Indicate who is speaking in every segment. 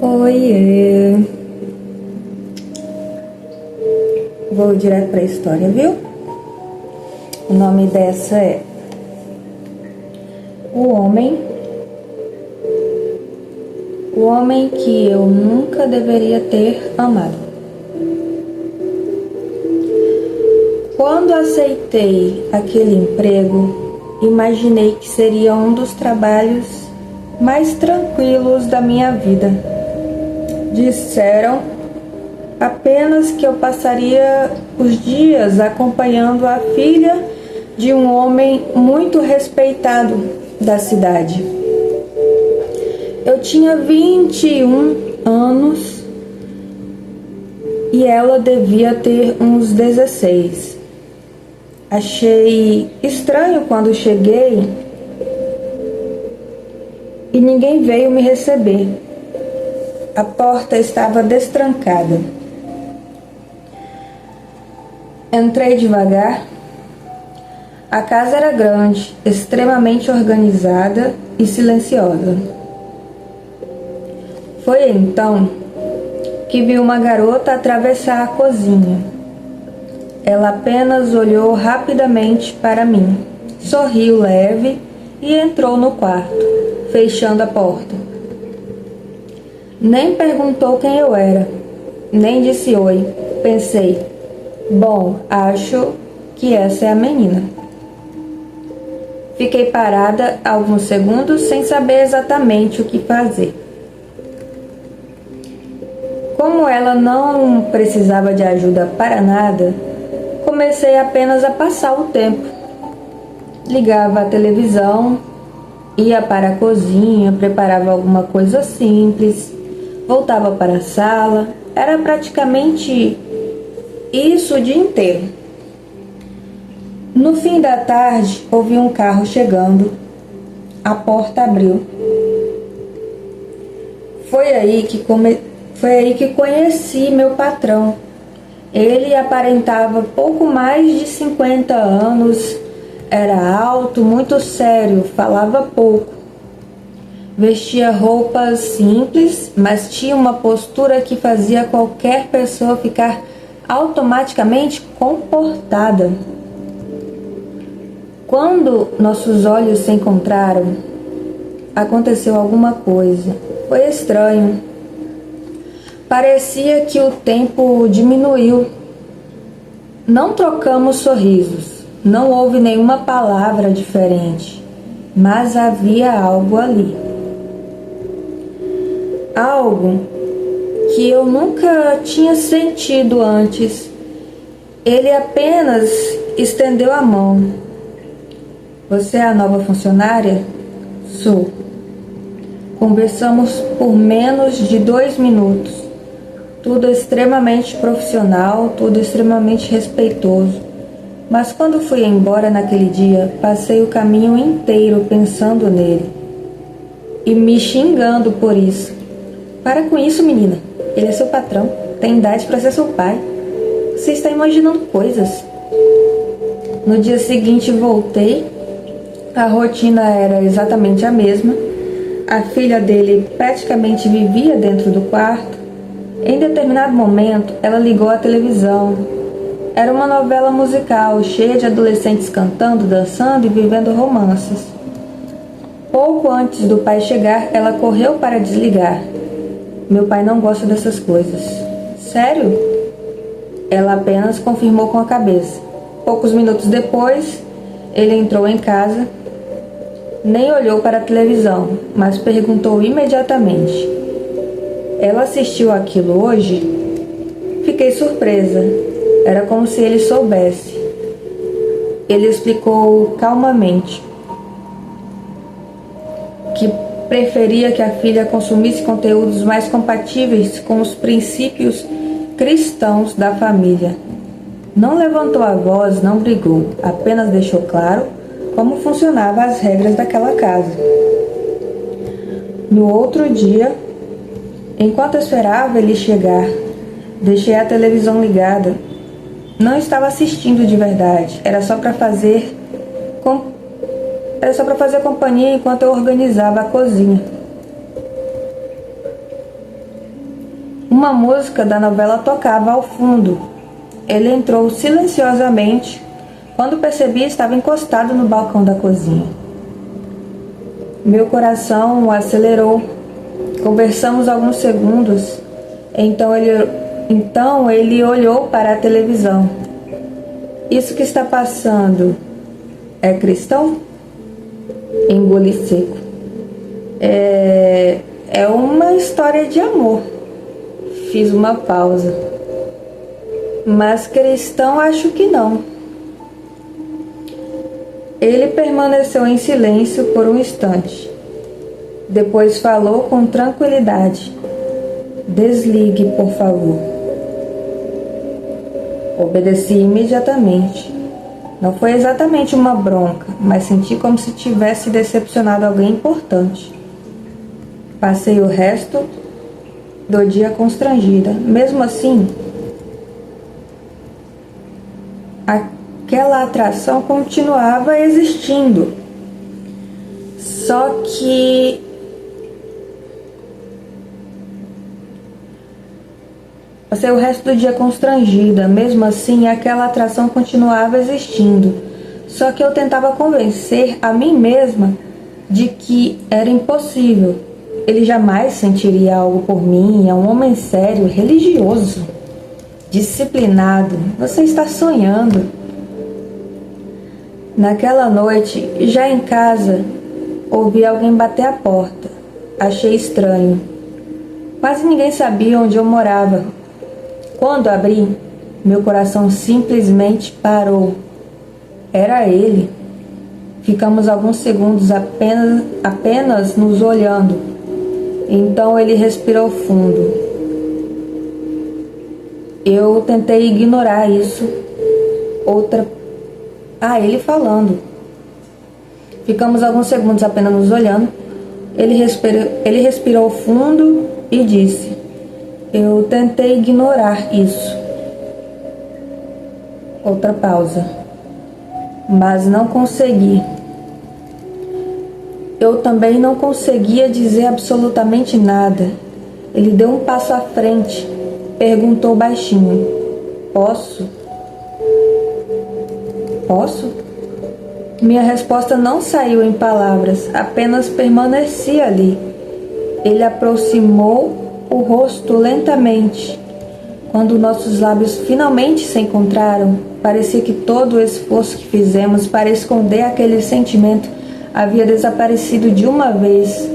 Speaker 1: Oiê! Vou direto pra história, viu? O nome dessa é O Homem que eu nunca deveria ter amado. Quando aceitei aquele emprego, imaginei que seria um dos trabalhos mais tranquilos da minha vida. Disseram apenas que eu passaria os dias acompanhando a filha de um homem muito respeitado da cidade. Eu tinha 21 anos e ela devia ter uns 16. Achei estranho quando cheguei e ninguém veio me receber. A porta estava destrancada. Entrei devagar. A casa era grande, extremamente organizada e silenciosa. Foi então que vi uma garota atravessar a cozinha. Ela apenas olhou rapidamente para mim, sorriu leve e entrou no quarto, fechando a porta. Nem perguntou quem eu era, nem disse oi. Pensei, bom, acho que essa é a menina. Fiquei parada alguns segundos sem saber exatamente o que fazer. Como ela não precisava de ajuda para nada, comecei apenas a passar o tempo. Ligava a televisão, ia para a cozinha, preparava alguma coisa simples, voltava para a sala. Era praticamente isso o dia inteiro. No fim da tarde, ouvi um carro chegando. A porta abriu. Foi aí que conheci meu patrão. Ele aparentava pouco mais de 50 anos, era alto, muito sério, falava pouco. Vestia roupas simples, mas tinha uma postura que fazia qualquer pessoa ficar automaticamente comportada. Quando nossos olhos se encontraram, aconteceu alguma coisa. Foi estranho. Parecia que o tempo diminuiu. Não trocamos sorrisos, não houve nenhuma palavra diferente, mas havia algo ali. Algo que eu nunca tinha sentido antes. Ele apenas estendeu a mão. Você é a nova funcionária? Sou. Conversamos por menos de 2 minutos. Tudo extremamente profissional, tudo extremamente respeitoso. Mas quando fui embora naquele dia, passei o caminho inteiro pensando nele e me xingando por isso. Para com isso, menina. Ele é seu patrão, tem idade para ser seu pai. Você está imaginando coisas. No dia seguinte voltei. A rotina era exatamente a mesma. A filha dele praticamente vivia dentro do quarto. Em determinado momento, ela ligou a televisão. Era uma novela musical, cheia de adolescentes cantando, dançando e vivendo romances. Pouco antes do pai chegar, ela correu para desligar. Meu pai não gosta dessas coisas. Sério? Ela apenas confirmou com a cabeça. Poucos minutos depois, ele entrou em casa. Nem olhou para a televisão, mas perguntou imediatamente: ela assistiu aquilo hoje? Fiquei surpresa. Era como se ele soubesse. Ele explicou calmamente que preferia que a filha consumisse conteúdos mais compatíveis com os princípios cristãos da família. Não levantou a voz, não brigou, apenas deixou claro como funcionavam as regras daquela casa. No outro dia, enquanto esperava ele chegar, deixei a televisão ligada. Não estava assistindo de verdade, era só para fazer Era só para fazer companhia enquanto eu organizava a cozinha. Uma música da novela tocava ao fundo. Ele entrou silenciosamente. Quando percebi, estava encostado no balcão da cozinha. Meu coração acelerou. Conversamos alguns segundos. Então ele olhou para a televisão. Isso que está passando é cristão? Engoli seco. É uma história de amor. Fiz uma pausa. Mas cristão acho que não. Ele permaneceu em silêncio por um instante. Depois falou com tranquilidade. Desligue, por favor. Obedeci imediatamente. Não foi exatamente uma bronca, mas senti como se tivesse decepcionado alguém importante. Passei o resto do dia constrangida. Mesmo assim, aquela atração continuava existindo. Só que passei o resto do dia constrangida. Mesmo assim, aquela atração continuava existindo. Só que eu tentava convencer a mim mesma de que era impossível. Ele jamais sentiria algo por mim. É um homem sério, religioso, disciplinado. Você está sonhando. Naquela noite, já em casa, ouvi alguém bater a porta. Achei estranho. Quase ninguém sabia onde eu morava. Quando abri, meu coração simplesmente parou. Era ele. Ficamos alguns segundos apenas nos olhando. Então ele respirou fundo. Eu tentei ignorar isso. Ele falando. Ficamos alguns segundos apenas nos olhando. Ele respirou fundo e disse: eu tentei ignorar isso. Outra pausa. Mas não consegui. Eu também não conseguia dizer absolutamente nada. Ele deu um passo à frente. Perguntou baixinho: Posso? Posso? Minha resposta não saiu em palavras, apenas permaneci ali. Ele aproximou o rosto lentamente. Quando nossos lábios finalmente se encontraram, parecia que todo o esforço que fizemos para esconder aquele sentimento havia desaparecido de uma vez.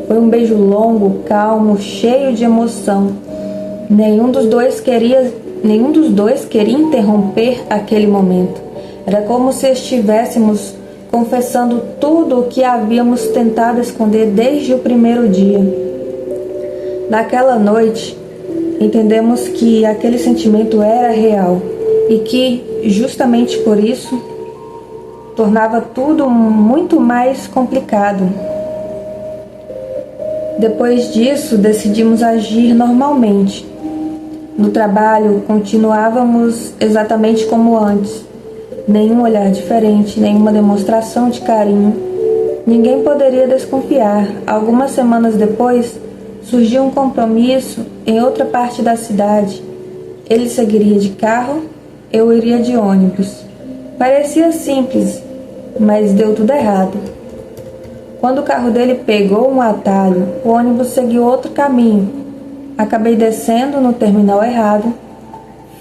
Speaker 1: Foi um beijo longo, calmo, cheio de emoção. Nenhum dos dois queria interromper aquele momento. Era como se estivéssemos confessando tudo o que havíamos tentado esconder desde o primeiro dia. Naquela noite, entendemos que aquele sentimento era real e que, justamente por isso, tornava tudo muito mais complicado. Depois disso, decidimos agir normalmente. No trabalho, continuávamos exatamente como antes. Nenhum olhar diferente, nenhuma demonstração de carinho. Ninguém poderia desconfiar. Algumas semanas depois, surgiu um compromisso em outra parte da cidade. Ele seguiria de carro, eu iria de ônibus. Parecia simples, mas deu tudo errado. Quando o carro dele pegou um atalho, o ônibus seguiu outro caminho. Acabei descendo no terminal errado.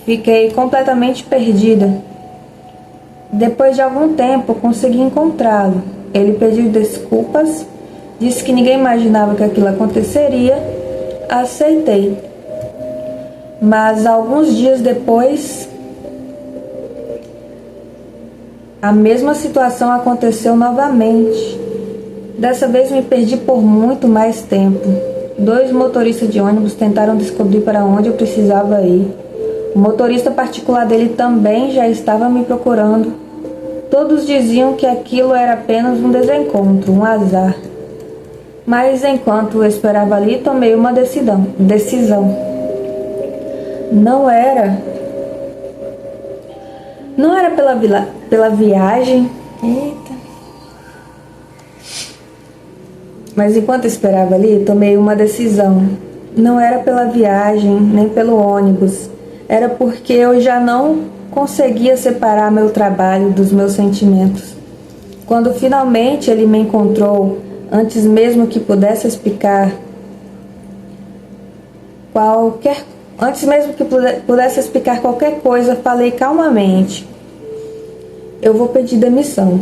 Speaker 1: Fiquei completamente perdida. Depois de algum tempo, consegui encontrá-lo. Ele pediu desculpas, disse que ninguém imaginava que aquilo aconteceria. Aceitei. Mas alguns dias depois, a mesma situação aconteceu novamente. Dessa vez me perdi por muito mais tempo. 2 motoristas de ônibus tentaram descobrir para onde eu precisava ir. O motorista particular dele também já estava me procurando. Todos diziam que aquilo era apenas um desencontro, um azar. Mas enquanto eu esperava ali, tomei uma decisão. Não era pela viagem. Eita. Mas enquanto esperava ali, tomei uma decisão. Não era pela viagem, nem pelo ônibus. Era porque eu já não conseguia separar meu trabalho dos meus sentimentos. Quando finalmente ele me encontrou, antes mesmo que pudesse explicar qualquer coisa, falei calmamente: eu vou pedir demissão.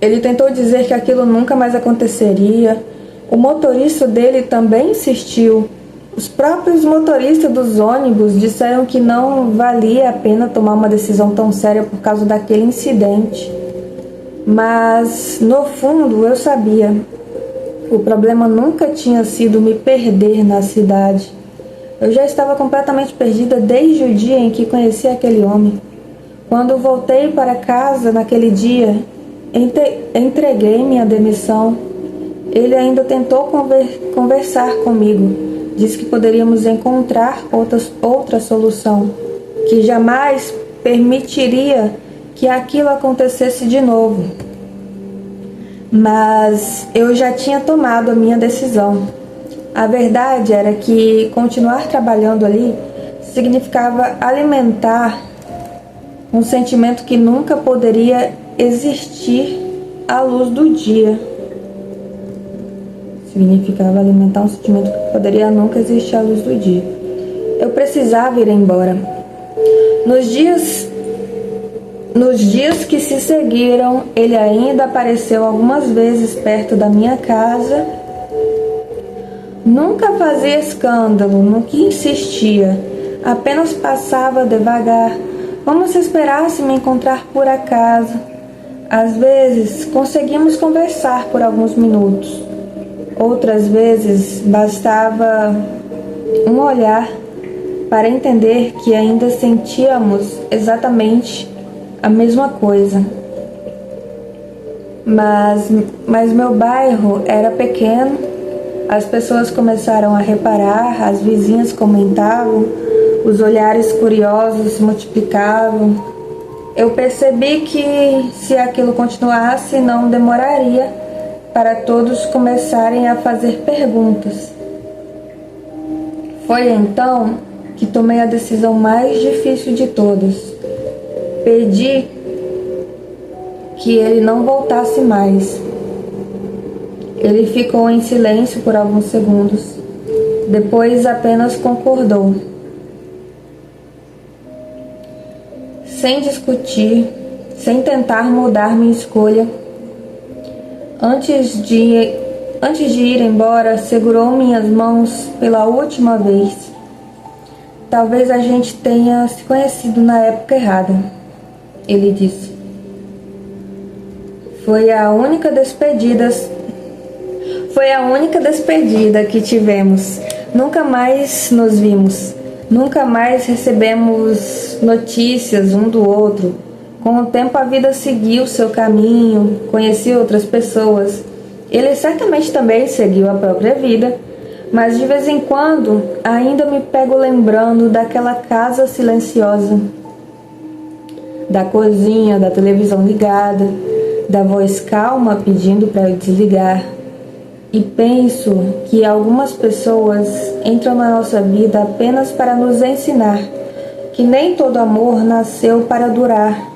Speaker 1: Ele tentou dizer que aquilo nunca mais aconteceria. O motorista dele também insistiu. Os próprios motoristas dos ônibus disseram que não valia a pena tomar uma decisão tão séria por causa daquele incidente. Mas, no fundo, eu sabia. O problema nunca tinha sido me perder na cidade. Eu já estava completamente perdida desde o dia em que conheci aquele homem. Quando voltei para casa naquele dia, entreguei minha demissão. Ele ainda tentou conversar comigo. Disse que poderíamos encontrar outra solução, que jamais permitiria que aquilo acontecesse de novo. Mas eu já tinha tomado a minha decisão. A verdade era que continuar trabalhando ali significava alimentar um sentimento que nunca poderia existir à luz do dia. Significava alimentar um sentimento que poderia nunca existir à luz do dia. Eu precisava ir embora. Nos dias que se seguiram, ele ainda apareceu algumas vezes perto da minha casa. Nunca fazia escândalo, nunca insistia. Apenas passava devagar, como se esperasse me encontrar por acaso. Às vezes, conseguimos conversar por alguns minutos. Outras vezes, bastava um olhar para entender que ainda sentíamos exatamente a mesma coisa. Mas meu bairro era pequeno, as pessoas começaram a reparar, as vizinhas comentavam, os olhares curiosos se multiplicavam. Eu percebi que, se aquilo continuasse, não demoraria para todos começarem a fazer perguntas. Foi então que tomei a decisão mais difícil de todas. Pedi que ele não voltasse mais. Ele ficou em silêncio por alguns segundos. Depois apenas concordou. Sem discutir, sem tentar mudar minha escolha. Antes de ir embora, segurou minhas mãos pela última vez. Talvez a gente tenha se conhecido na época errada, ele disse. Foi a única despedida que tivemos. Nunca mais nos vimos. Nunca mais recebemos notícias um do outro. Com o tempo a vida seguiu seu caminho, conheci outras pessoas. Ele certamente também seguiu a própria vida, mas de vez em quando ainda me pego lembrando daquela casa silenciosa, da cozinha, da televisão ligada, da voz calma pedindo para eu desligar. E penso que algumas pessoas entram na nossa vida apenas para nos ensinar que nem todo amor nasceu para durar.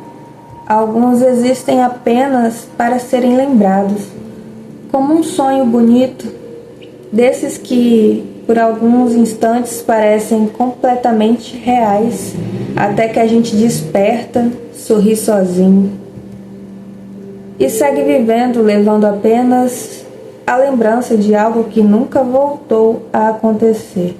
Speaker 1: Alguns existem apenas para serem lembrados, como um sonho bonito, desses que por alguns instantes parecem completamente reais, até que a gente desperta, sorri sozinho e segue vivendo, levando apenas a lembrança de algo que nunca voltou a acontecer.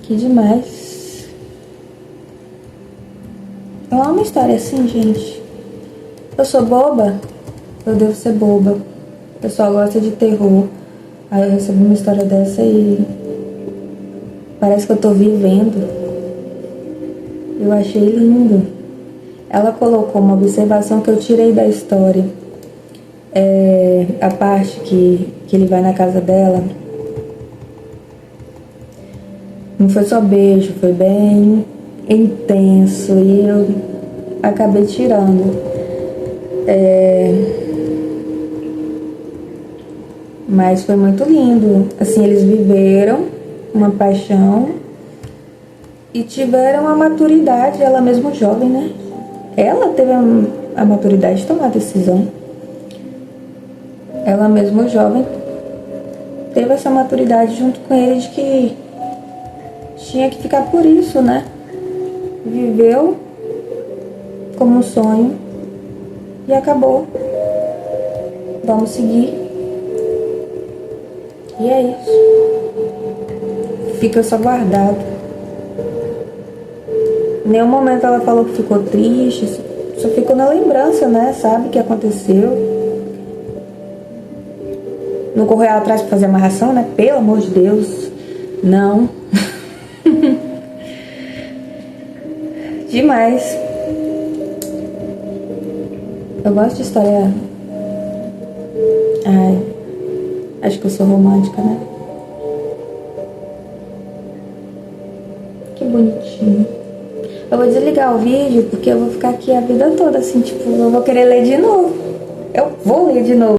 Speaker 1: Que demais. É uma história assim, gente. Eu sou boba? Eu devo ser boba. O pessoal gosta de terror. Aí eu recebo uma história dessa e parece que eu tô vivendo. Eu achei lindo. Ela colocou uma observação que eu tirei da história. A parte que ele vai na casa dela. Não foi só beijo, foi bem intenso. E acabei tirando. Mas foi muito lindo. Assim, eles viveram uma paixão e tiveram a maturidade, ela mesmo jovem, né? Ela teve a maturidade de tomar a decisão. Ela mesmo jovem teve essa maturidade junto com ele de que tinha que ficar por isso, né? Viveu como um sonho e acabou. Vamos seguir. E é isso. Fica só guardado. Em nenhum momento ela falou que ficou triste, só ficou na lembrança, né? Sabe o que aconteceu. Não correu atrás pra fazer amarração, né? Pelo amor de Deus. Não. Demais. Eu gosto de história. Ai, acho que eu sou romântica, né? Que bonitinho. Eu vou desligar o vídeo porque eu vou ficar aqui a vida toda, assim, tipo, eu vou querer ler de novo. Eu vou ler de novo.